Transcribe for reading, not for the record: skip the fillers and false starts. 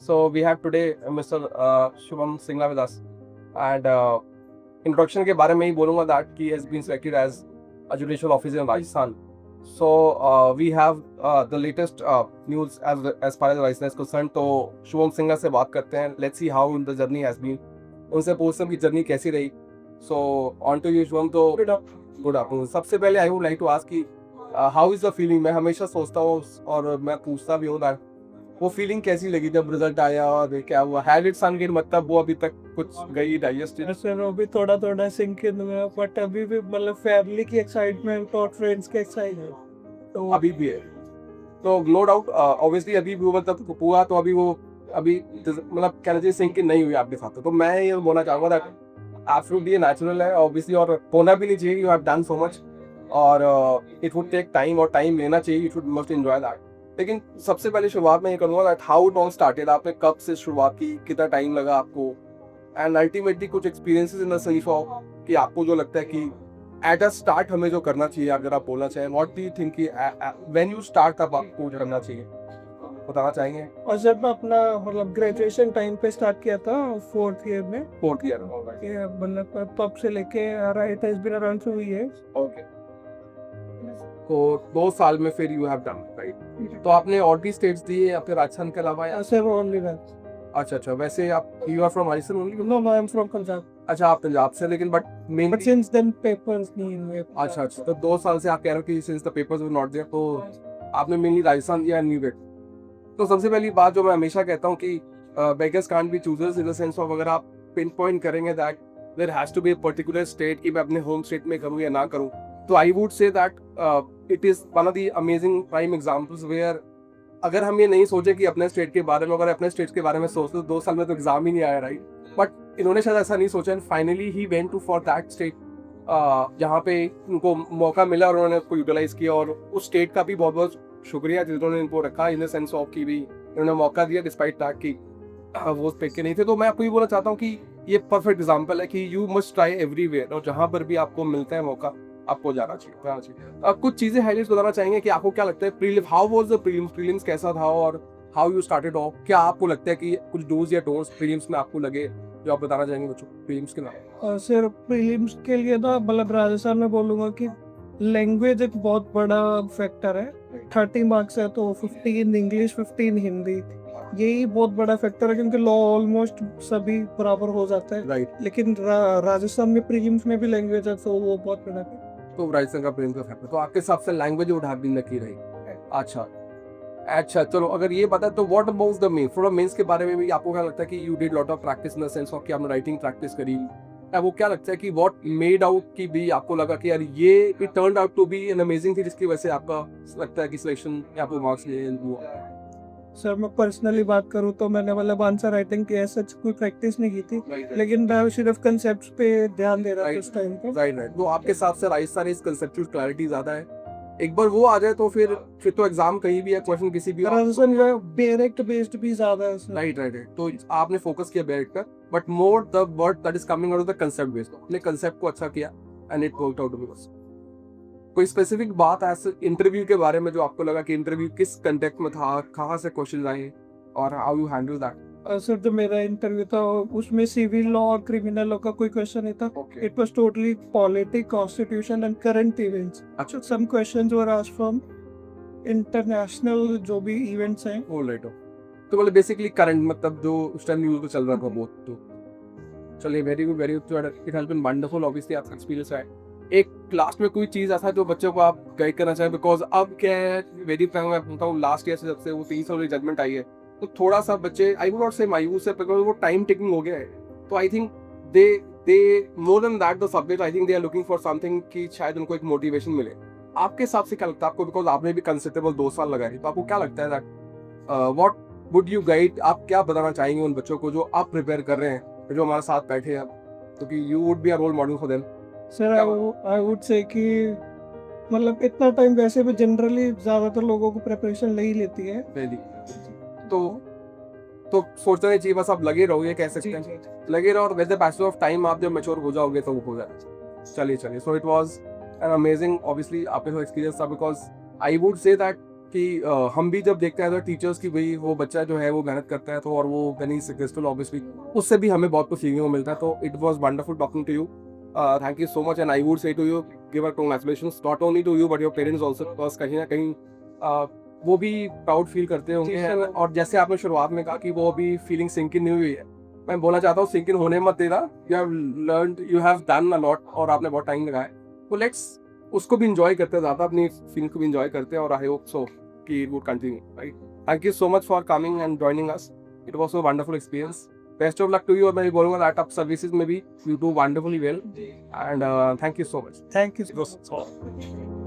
So we have today Mr. Shubham Singla with us, and introduction के बारे में ही बोलूँगा that he has been selected as a judicial officer in Rajasthan. So we have the latest news as far as Rajasthan is concerned. तो शुभम सिंगला से बात करते हैं. Let's see how the journey has been. उनसे पूछते हैं कि जर्नी कैसी रही. So on to you Shubham. तो गुड आफ्टरनून. सबसे पहले I would like to ask कि हाउ इज द फीलिंग. मैं हमेशा सोचता हूँ और मैं पूछता भी हूँ दैट वो फीलिंग कैसी लगी जब रिजल्ट आया और क्या हुआ. हैड इट सनक इन, मतलब वो अभी तक कुछ गई डाइजेस्ट. सर अभी थोड़ा थोड़ा सिंक इन हुआ, बट अभी भी मतलब फैमिली की एक्साइटमेंट और फ्रेंड्स की एक्साइटमेंट तो अभी भी है. तो नो डाउट ऑब्वियसली अभी भी वो मतलब पूरा तो अभी मतलब कहना चाहिए सिंक इन नहीं हुई आपके साथ. तो मैं ये बोलना चाहूँगा दैट एब्सोल्युटली नेचुरल है ऑब्वियसली, और होना भी नहीं चाहिए. You have done so much और इट वुड टेक टाइम और टाइम लेना चाहिए. You should must enjoy that. लेकिन सबसे पहले शुरुआत में ये करूँगा that how it all started. आपने कब से शुरुआत की, कितना टाइम लगा आपको, एंड अल्टीमेटली कुछ experiences in the sense of कि आपको जो लगता है कि एट अ स्टार्ट हमें जो करना चाहिए, अगर आप बोलना चाहें व्हाट डू यू थिंक कि व्हेन यू स्टार्ट तब आपको जो करना चाहिए बताना चाहेंगे. और जब मैं अपना मतलब ग्रेजुएशन टाइम पे स्टार्ट किया था 4th ईयर में, 4th ईयर. ये मतलब पब से लेके it has been around 2 years. Okay. तो 2 साल में फिर यू हैव डन राइट. तो आपने और भी स्टेट्स दिए या फिर राजस्थान के अलावा या? Sir only that. अच्छा. वैसे आप you are from Rajasthan only? No I am from Punjab. अच्छा, आप पंजाब से, लेकिन but main. But since then papers नहीं हुए. अच्छा. तो 2 साल से आप कह रहे हो कि since the papers were not there, तो आपने मेनली राजस्थान दिया न्यू गेट. तो सबसे पहली बात जो मैं हमेशा कहता हूँ कि beggars can't be choosers in the sense of अगर आप पिन पॉइंट करेंगे that there has to be a particular state कि मैं अपने होम स्टेट में करूँ या ना करूँ, तो I would say that it is one of the amazing prime examples where अगर हम ये नहीं सोचे कि अपने स्टेट के बारे में, अगर अपने स्टेट के बारे में सोचते तो 2 साल में तो एग्जाम ही नहीं आया राइट. बट इन्होंने शायद ऐसा नहीं सोचा and finally he went to for that state जहाँ पे उनको मौका मिला और उन्होंने उसको यूटिलाइज किया. और उस स्टेट का भी बहुत बहुत शुक्रिया जिन्होंने इनको रखा इन द सेंस ऑफ कि भी इन्होंने मौका दिया डिस्पाइट दैट कि वो स्टेट के नहीं थे. तो मैं आपको ये बोलना चाहता हूँ कि ये परफेक्ट एग्जाम्पल है कि यू मस्ट ट्राई एवरीवेयर, और जहाँ पर भी आपको मिलता है मौका आपको जाना चाहिए. अब कुछ चीजें हाईलाइट्स बताना चाहेंगे कि आपको क्या लगता है prelim, how was the prelims कैसा था और हाउ यू स्टार्टेड ऑफ. क्या आपको लगता है कि कुछ डूज या डोंट्स प्रीलिम्स में आपको लगे जो आप बताना चाहेंगे बच्चों प्रीलिम्स के नाम? सर प्रीलिम्स के लिए तो मतलब राजस्थान में बोलूँगा कि लैंग्वेज एक बहुत बड़ा फैक्टर है. 30 मार्क्स है तो 15 इंग्लिश 15 हिंदी, यही बहुत बड़ा फैक्टर है क्योंकि लॉ ऑलमोस्ट सभी बराबर हो जाता है राइट. लेकिन राजस्थान में प्रीलिम्स में भी लैंग्वेज है तो वो बहुत बड़ा है. तो राजस्थान का प्रीलिम्स का फैक्टर, तो आपके हिसाब से लैंग्वेज उठा भी नकी रही. अच्छा चलो, अगर ये पता तो व्हाट अबाउट द मेन, थोड़ा मेंस के बारे में भी आपको क्या लगता है कि you did lot of practice in the sense of कि आपने राइटिंग प्रैक्टिस करी, या वो क्या लगता है कि व्हाट मेड आउट कि भी आपको लगा कि यार ये it turned out to be an amazing thing जिसकी वजह से आपका लगता है कि सिलेक्शन या आपको मार्क्स हुआ? सर मैं पर्सनली बात करूँ तो मैंने मतलब आंसर राइटिंग की ऐसा कोई प्रैक्टिस नहीं की थी, लेकिन मैं सिर्फ कंसेप्ट्स पे ध्यान दे रहा था उस टाइम पे. राइट. तो आपके हिसाब से राजस्थान इस कंसेप्चुअल क्लैरिटी ज्यादा है, एक बार वो आ जाए तो फिर तो एग्जाम कहीं भी है, क्वेश्चन किसी भी. राजस्थान में डायरेक्ट बेस्ड भी ज्यादा है. राइट. तो आपने फोकस किया डायरेक्ट पर, but more the word that is coming out of the concept based. आपने कंसेप्ट को अच्छा किया and it worked out to be best. कोई स्पेसिफिक बात ऐसे इंटरव्यू के बारे में जो आपको लगा कि इंटरव्यू किस कंटेक्स्ट में था, कहाँ से क्वेश्चन आए और how you handle that? Sir जो मेरा इंटरव्यू था उसमें सिविल लॉ और क्रिमिनल लॉ का कोई क्वेश्चन नहीं था. It was totally politics, constitution and current events. अच्छा. Some questions were asked from international जो भी इवेंट्स हैं. ऑलराइट. तो मतलब बेसिकली करंट, मतलब जो उस टाइम न्यूज़ में चल रहा था बहुत. तो चलिए very good. It has been wonderful. Obviously आपका एक्सपीरियंस है. एक लास्ट में कोई चीज ऐसा जो बच्चों को आप गाइड करना चाहें, बिकॉज अब क्या है वेरी फ्रैंक मैं बोलता हूँ लास्ट ईयर से जब से वो 3 साल की जजमेंट आई है तो थोड़ा सा बच्चे आई वुड नॉट से मायूस है बिकॉज वो टाइम टेकिंग हो गया है. तो I think they more than that the subject, I think they are looking for something कि शायद उनको एक मोटिवेशन मिले. आपके हिसाब से क्या लगता है आपको, बिकॉज आपने भी कंसिडरेबल 2 साल लगाए, तो आपको क्या लगता है that what would you guide, आप क्या बताना चाहेंगे उन बच्चों को जो आप प्रिपेयर कर रहे हैं, जो हमारे साथ बैठे हैं, क्योंकि you would be a role model for them? Sir I would say कि मतलब इतना टाइम वैसे भी जनरली ज्यादातर लोगों को प्रिपरेशन ले ही लेती है. तो सोचना नहीं चाहिए, बस आप लगे रहो, ये कह सकते हैं. लगे रहो और with the passage of time आप जब मैच्योर हो जाओगे तो वो हो जाए. चलिए. So it was an amazing, obviously आपके साथ एक्सपीरियंस था, because I would say that कि हम भी जब देखते हैं तो टीचर्स की भाई वो बच्चा जो है वो मेहनत करता है तो और वो वेरी सक्सेसफुल ऑब्वियसली उससे भी हमें बहुत कुछ सीखने को मिलता है तो it was wonderful talking to you thank you so much and I would say to you give a congratulations not only to you but your parents also because कहीं ना कहीं वो भी प्राउड फील करते होंगे और जैसे आपने शुरुआत में कहा कि वो अभी फीलिंग सिंक इन नहीं हुई है मैं बोलना चाहता हूँ सिंक इन होने मत देना you have learned you have done a lot और आपने बहुत टाइम लगाया तो लेट्स उसको भी इंजॉय करते हैं ज़्यादा अपनी फीलिंग को भी इंजॉय करते हैं और आई होप सो कि it would continue right thank you so much for coming and joining us it was a wonderful experience best of luck to you और मैं भी बोलूँगा दैट आप सर्विसेज में भी you do wonderfully well and thank you so much thank you.